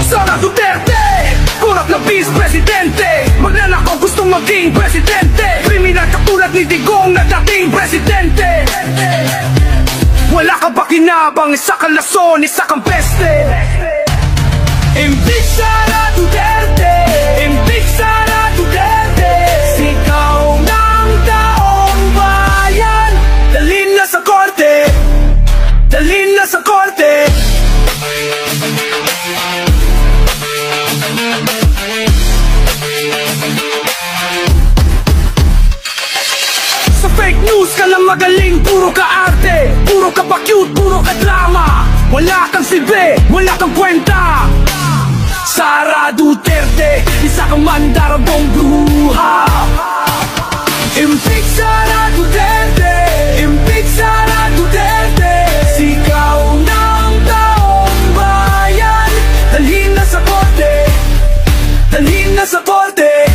Sara Duterte, kurap na Vice Presidente, magnanakaw gustong maging presidente, kriminal katulad ni Digong na dating presidente. Wala ka ba kinabang, isa kang lason, isa kang peste. Impeach Sara Duterte, impeach Sara Duterte, sigaw ng taong bayan. Dalhin na sa korte, dalhin na sa korte. Sa fake news ka lang magaling, puro ka arte, puro ka ba cute, puro ka drama. Wala kang silbi, wala kang kwenta. Sara Duterte, isa kang mandarabong bruha. Impeach Sara Duterte, impeach Sara Duterte, sigaw ng taong bayan. Dalhin na sa korte, dalhin na sa korte.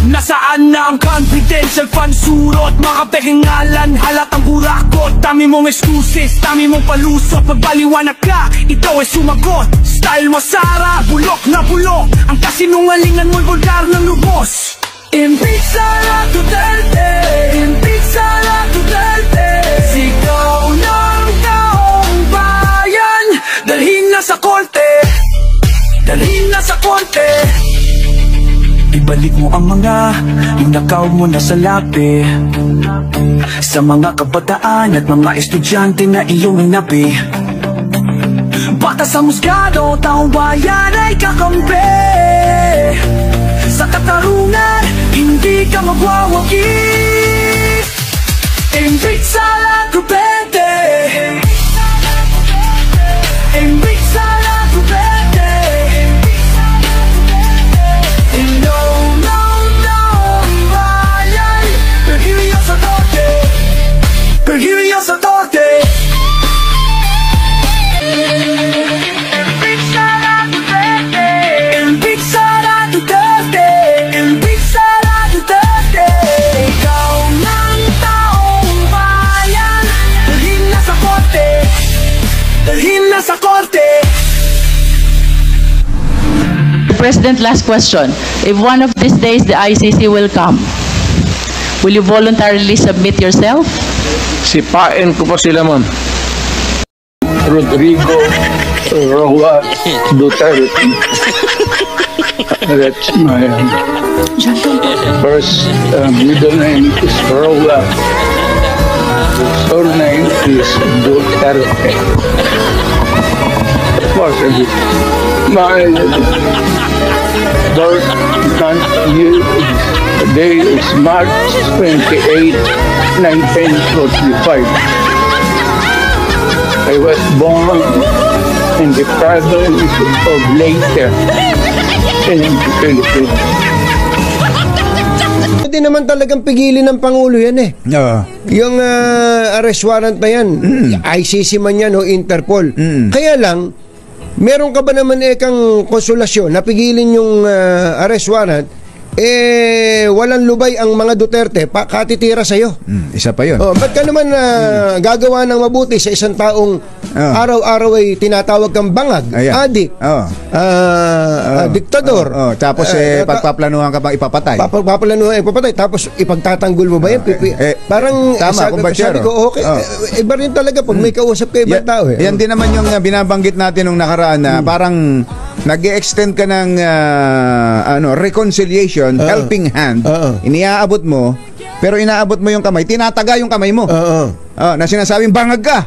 Nasaan na ang confidential fund surot? Mga pehingalan, halatang burakot. Dami mong excuses, dami mong palusot. Pagbaliwanag ka, ikaw ay sumagot. Style mo Sara, bulok na bulok. Ang kasinungalingan mo'y vulgar ng lubos. Impeach Sara Duterte, impeach Sara Duterte, sigaw ng taong bayan. Dalhin na sa korte, dalhin na sa korte. Ibalik mo ang mga ninakaw mo na sa labi, sa mga kabataan at mga estudyante na iyong inapi. Batas sa musgado, taong bayan ay kakampi. Sa katarungan, hindi ka magwawagi. Impeach Sara Duterte, impeach Sara Duterte. Perhiyo sa torte. Impeach Sara Duterte, impeach Sara Duterte, impeach Sara Duterte. Ikaw ng taong bayan. Dalhin na sa korte, dalhin na sa korte. President, last question. If one of these days the ICC will come, will you voluntarily submit yourself? Sipain ko pa sila, ma'am. Rodrigo Roa Duterte. That's my first middle name is Roa. Surname is Duterte. Of course, my birth year today is March 28, 1945. I was born in the province of Leyte in the Philippines. Hindi naman talagang pigilin ng Pangulo yan eh. Yung arrest warrant na yan, ICC man yan o Interpol. Kaya lang, meron ka ba naman kang konsolasyon na pigilin yung arrest warrant, walang lubay ang mga Duterte, katitira sa'yo. Isa pa yun. Ba't ka naman gagawa ng mabuti sa isang taong araw-araw ay tinatawag kang bangag, adik, diktador. Tapos pagpaplanuhan ka bang ipapatay? Paplanuhan ipapatay, tapos ipagtatanggol mo ba yan? Parang tama, sabi ko, okay, iba rin talaga pag may kausap ka ibang tao. Yan din naman yung binabanggit natin nung nakaraan na parang nag-extend ka ng reconciliation, helping hand, iniaabot mo, pero inaabot mo yung kamay, tinataga yung kamay mo. Na sinasabing bangag ka.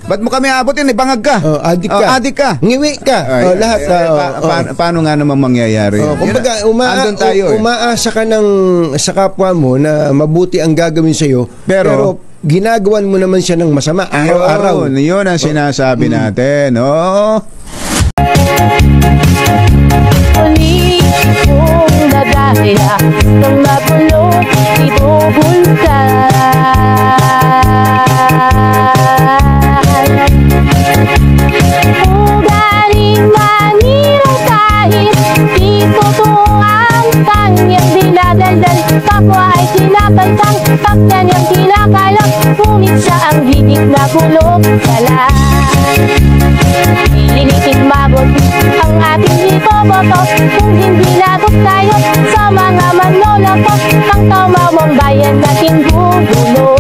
Ba't mo kami aabotin? Bangag ka. Adik ka. Adik ka. Ngiwi ka. Lahat. Paano nga naman mangyayari? Kumbaga, tayo, umaasa ka sa kapwa mo na mabuti ang gagawin sa'yo, pero ginagawan mo naman siya ng masama araw-araw. Yun ang sinasabi natin. Kung nagaya ng mabulot ibubulkan, ugaling maniraw kahit di totoo ang kanyang dinadaldal, kapwa ay kinapantang, pakya niyang kinakalang, ngunit siya ang hinig na kulog sa lahat. Linitin mabot ang mong bayan natin gugulo.